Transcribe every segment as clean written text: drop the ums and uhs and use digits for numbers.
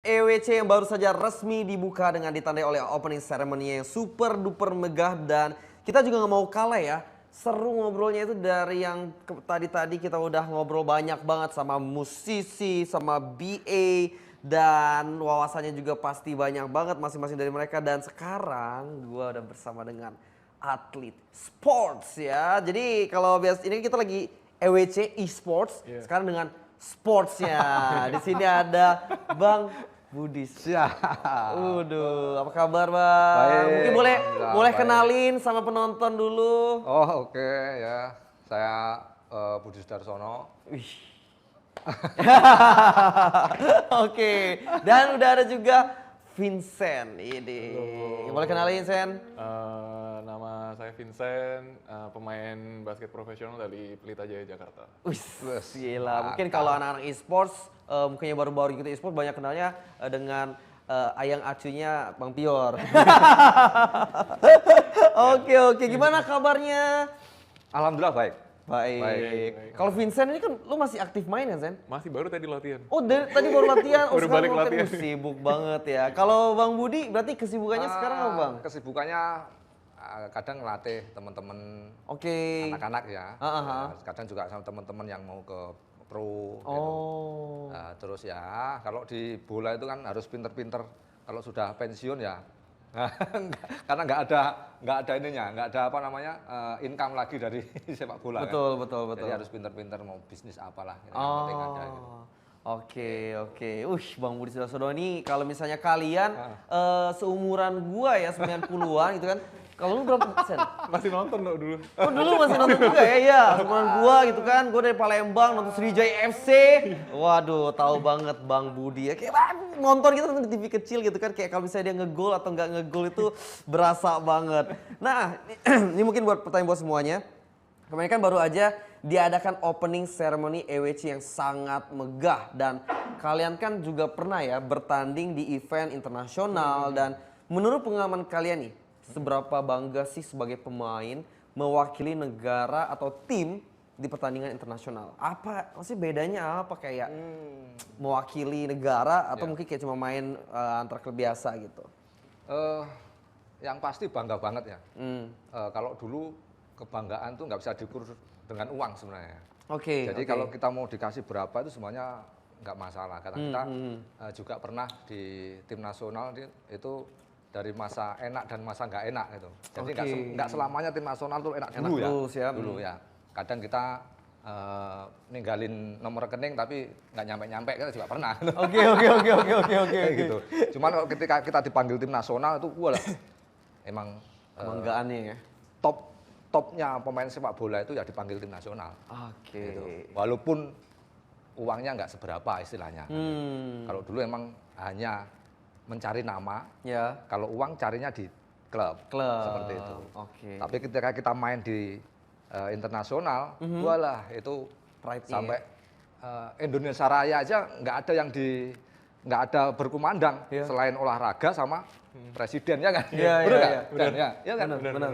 EWC yang baru saja resmi dibuka dengan ditandai oleh opening ceremony yang super duper megah dan kita juga nggak mau kalah ya. Seru ngobrolnya itu dari yang tadi kita udah ngobrol banyak banget sama musisi, sama BA dan wawasannya juga pasti banyak banget masing-masing dari mereka dan sekarang gua udah bersama dengan atlet sports ya. Jadi kalau biasa ini kita lagi EWC esports, sekarang dengan sportsnya. Di sini ada Bang Budi. Siap. Waduh, apa kabar Bang? Baik. Mungkin boleh Baik. kenalin sama penonton dulu. Oh oke ya, saya Budi Sudarsono. Wih. Oke, dan udah ada juga Vincent. Ini. Boleh kenalin, Sen? Nama saya Vincent, pemain basket profesional dari Pelita Jaya Jakarta. Wih, gila. Mungkin kalau anak-anak e-sports, mungkin yang baru-baru ikut e-sports banyak kenalnya dengan ayang acunya Bang Pior. Oke. Gimana kabarnya? Alhamdulillah baik. Baik. Kalau Vincent ini kan lu masih aktif main kan, Sen? Masih baru tadi latihan. Oh, tadi baru latihan. Baru Sekarang balik kan latihan. sibuk banget ya. Kalau Bang Budi berarti kesibukannya sekarang apa, Bang? Kesibukannya kadang ngelatih teman-teman Oke. anak-anak ya. Ah. Kadang juga sama teman-teman yang mau ke pro. Gitu. Oh. Nah, terus ya kalau di bola itu kan harus pinter-pinter. Kalau sudah pensiun ya. Karena nggak ada ininya, nggak ada apa namanya income lagi dari sepak bola. Betul. Jadi harus pinter-pinter mau bisnis apalah. Yang penting ada gitu. Oke. Bang Budi Sudarsono ini kalau misalnya kalian seumuran gua ya 90-an gitu kan. Kalau lu berapa persen? Masih nonton dulu. Oh dulu masih nonton juga ya? Iya, seumuran gua gitu kan. Gua dari Palembang nonton Sriwijaya FC. Waduh, tahu banget Bang Budi ya. Kayak nonton gitu nonton di TV kecil gitu kan. Kayak kalau misalnya dia ngegol atau nggak ngegol itu berasa banget. Nah, ini mungkin buat pertanyaan buat semuanya. Kemarin kan baru aja diadakan opening ceremony EWC yang sangat megah dan kalian kan juga pernah ya bertanding di event internasional dan menurut pengalaman kalian nih seberapa bangga sih sebagai pemain mewakili negara atau tim di pertandingan internasional? Apa sih bedanya apa kayak mewakili negara atau mungkin kayak cuma main antar klub biasa gitu? Yang pasti bangga banget ya. Kalau dulu kebanggaan tuh nggak bisa diukur dengan uang sebenarnya. Oke. Jadi kalau kita mau dikasih berapa itu semuanya nggak masalah. Karena kita juga pernah di tim nasional itu dari masa enak dan masa nggak enak gitu. Jadi nggak selamanya tim nasional tuh enak dulu ya. Dulu ya. Kadang kita ninggalin nomor rekening tapi nggak nyampe kita juga pernah. Oke. Gitu. Cuman kalau ketika kita dipanggil tim nasional itu wah emang Kebanggaannya ya. topnya pemain sepak bola itu ya dipanggil tim nasional. Oke. Gitu. Walaupun uangnya nggak seberapa istilahnya. Kalau dulu emang hanya mencari nama. Ya. Kalau uang carinya di klub. Seperti itu. Oke. Tapi ketika kita main di internasional, walah itu sampai Indonesia Raya aja nggak ada berkumandang selain olahraga sama presiden ya kan? Iya. Ya kan? Benar.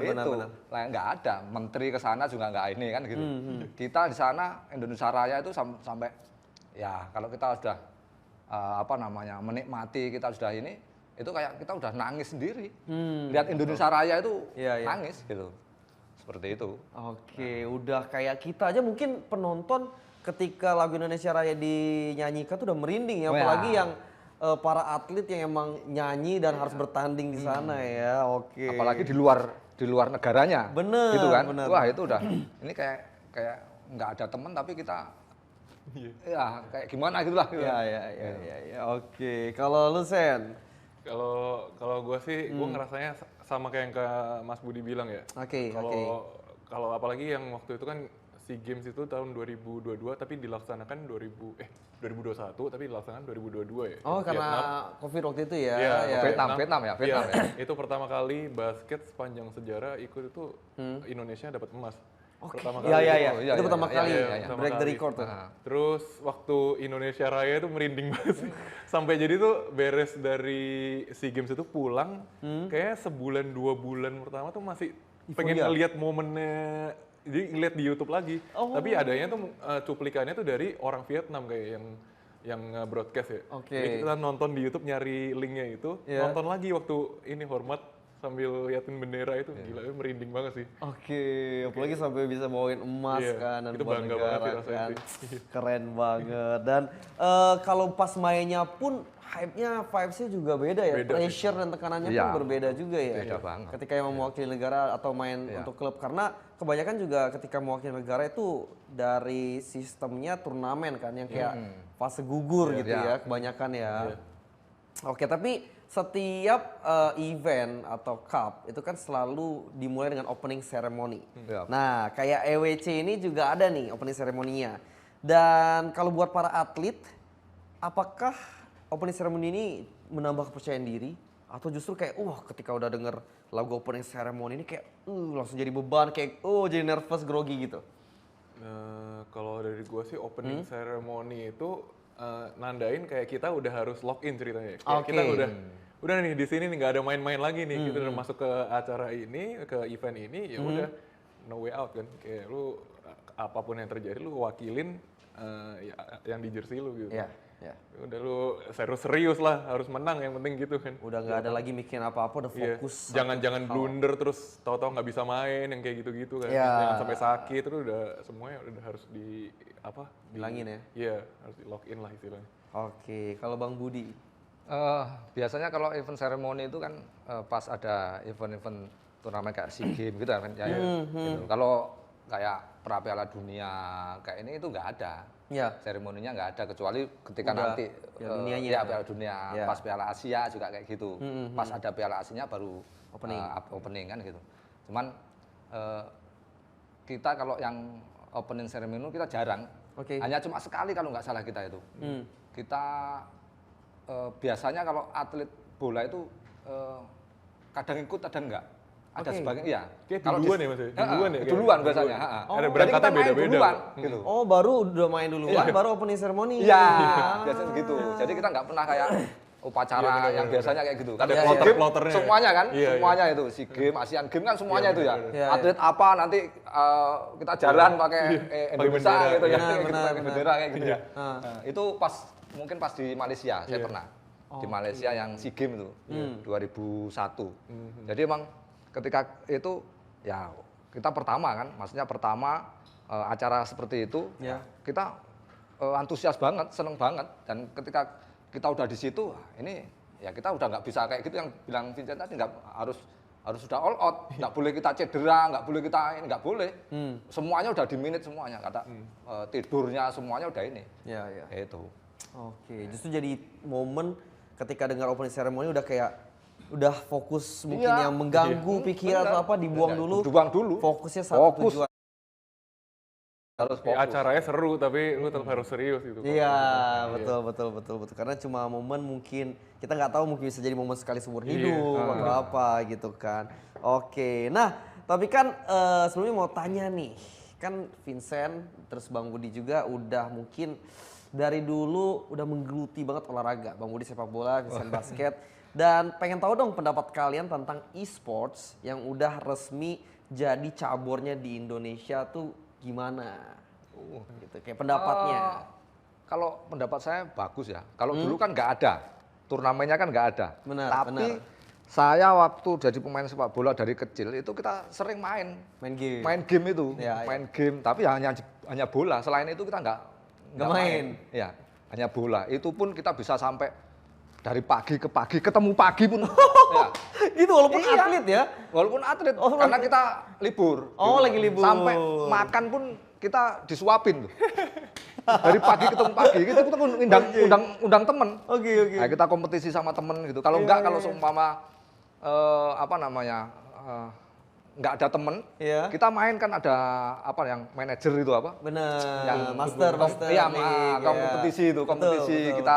Lah nggak ada, menteri ke sana juga nggak ini kan gitu. Kita di sana Indonesia Raya itu sampai ya kalau kita sudah menikmati kita sudah ini itu kayak kita udah nangis sendiri. Lihat Indonesia Raya itu nangis gitu. Seperti itu. Oke, udah kayak kita aja mungkin penonton ketika lagu Indonesia Raya dinyanyikan tuh udah merinding ya, apalagi yang para atlet yang emang nyanyi dan harus bertanding di sana ya. Oke. Apalagi di luar negaranya. Bener. Gitu kan? Bener. Wah, itu udah ini kayak nggak ada temen tapi kita ya kayak gimana gitulah. Ya. Oke. Kalau lu Sen? Kalau gue sih, gue ngerasanya sama kayak yang ke Mas Budi bilang ya. Oke. Kalau apalagi yang waktu itu kan SEA Games itu tahun 2022 tapi dilaksanakan 2021 tapi dilaksanakan 2022 ya. Oh, karena Covid waktu itu ya. Vietnam ya. Itu pertama kali basket sepanjang sejarah ikut itu Indonesia dapat emas. Pertama kali. Itu pertama kali. Break the record tuh. Terus waktu Indonesia Raya itu merinding banget sih. Sampai jadi tuh beres dari SEA Games itu pulang, kayak sebulan 2 bulan pertama tuh masih pengen ngeliat momennya. Jadi ngeliat di YouTube lagi. Tapi adanya tuh cuplikannya tuh dari orang Vietnam kayak yang broadcast ya. Oke. Jadi kita nonton di YouTube nyari linknya itu, Iya. nonton lagi waktu ini hormat sambil liatin bendera itu gila, merinding banget sih. Oke, apalagi sampai bisa bawain emas Iya, kan dan itu buat bangga banget sih negara rasanya kan. sih. Keren banget. Dan kalau pas mainnya pun hype-nya, vibes-nya juga beda ya. Beda sih. Pressure dan tekanannya Iya. pun berbeda juga ya. Beda banget. Ketika yang mewakili negara atau main untuk klub. Karena kebanyakan juga ketika mewakili negara itu dari sistemnya turnamen kan yang kayak fase gugur gitu ya kebanyakan ya. Oke, tapi setiap event atau cup itu kan selalu dimulai dengan opening ceremony. Iya. Nah, kayak EWC ini juga ada nih opening ceremony-nya. Dan kalau buat para atlet, apakah opening ceremony ini menambah kepercayaan diri atau justru kayak ketika udah denger lagu opening ceremony ini kayak langsung jadi beban kayak jadi nervous grogi gitu. Kalau dari gua sih opening ceremony itu nandain kayak kita udah harus lock in ceritanya. Kayak kita udah nih di sini nih nggak ada main-main lagi nih. Kita udah masuk ke acara ini, ke event ini, ya udah no way out kan. Kayak lu apapun yang terjadi lu wakilin yang di jersey lu gitu. Iya, iya. Udah lu serius lah, harus menang yang penting gitu kan. Udah nggak ada lagi mikirin apa-apa, udah Iya. fokus. Jangan blunder terus tahu-tahu nggak bisa main yang kayak gitu-gitu kan. Iya. Jangan sampai sakit terus udah semuanya udah harus Bilangin ya? Iya, harus di lock in lah istilahnya. Oke, kalau Bang Budi. Biasanya kalau event ceremony itu kan pas ada event-event turnamen kayak SEA Games gitu kan ya. Gitu. Kalau kayak pra Piala Dunia kayak ini itu nggak ada. Ya. Seremoninya nggak ada kecuali ketika Udah nanti Piala Dunianya. ya Piala Dunia, Ya. pas Piala Asia juga kayak gitu. Pas ada Piala Asianya baru opening kan gitu. Cuman kita kalau yang opening ceremony kita jarang. Oke. Hanya cuma sekali kalau nggak salah kita itu. Kita biasanya kalau atlet bola itu kadang ikut kadang enggak. Ada sebagian iya. Kayak Kalau duluan ya Mas ya? Duluan ya? Duluan biasanya. Ada Jadi berangkatnya kita main beda-beda. duluan gitu. Oh, baru udah main duluan, baru opening ceremony. Iya, biasanya gitu. Jadi kita nggak pernah kayak upacara yang biasanya kayak gitu. Ada SEA plotter-plotternya. Games semuanya kan, Iya, semuanya itu SEA Games, Asian Games kan semuanya itu ya. Iya, Atlet apa nanti kita jalan pakai Indonesia bendera. gitu ya, Benar, kayak gitu, benar, pakai bendera kayak gitu ya. Ah. Nah, itu pas mungkin pas di Malaysia saya pernah. Di Malaysia yang SEA Games itu 2001. Jadi emang ketika itu ya kita pertama kan, maksudnya pertama acara seperti itu kita antusias banget, seneng banget, dan ketika kita udah di situ ini ya kita udah nggak bisa kayak gitu yang bilang Vincent tadi, nggak harus sudah all out, nggak boleh kita cedera, nggak boleh kita ini, nggak boleh, semuanya udah di minute semuanya, kata tidurnya semuanya udah ini, Iya, iya. itu. Oke, justru jadi momen ketika dengar opening ceremony udah kayak udah fokus mungkin Iya. yang mengganggu pikiran atau apa dibuang dulu. Dibuang dulu. Fokusnya satu Fokus. tujuan. Harus Ya, acaranya seru tapi lu tetap harus serius gitu. Iya, betul. Karena cuma momen mungkin kita nggak tahu mungkin bisa jadi momen sekali seumur hidup atau apa gitu kan. Oke, nah tapi kan sebelumnya mau tanya nih, kan Vincent terus Bang Budi juga udah mungkin dari dulu udah menggeluti banget olahraga. Bang Budi sepak bola, Vincent basket. Dan pengen tahu dong pendapat kalian tentang e-sports yang udah resmi jadi cabornya di Indonesia tuh gimana? Gitu, kayak pendapatnya. Kalau pendapat saya bagus ya. Kalau dulu kan nggak ada, turnamennya kan nggak ada. Benar, Tapi benar. saya waktu jadi pemain sepak bola dari kecil itu kita sering main Main game. itu, Ya, main game. Tapi hanya bola. Selain itu kita nggak main. Ya, hanya bola. Itu pun kita bisa sampai dari pagi ke pagi, ketemu pagi pun. Ya. Itu walaupun Iya. atlet ya. Walaupun atlet, karena kita libur. Oh, lagi libur. Sampai makan pun kita disuapin tuh. Dari pagi ketemu pagi, kita undang temen. Oke. Nah, kita kompetisi sama temen gitu. Kalau enggak, kalau seumpama nggak ada temen, kita main kan ada apa yang manajer itu apa? Bener. Yang Master. Iya, nih, kompetisi itu, Betul, kompetisi betul, kita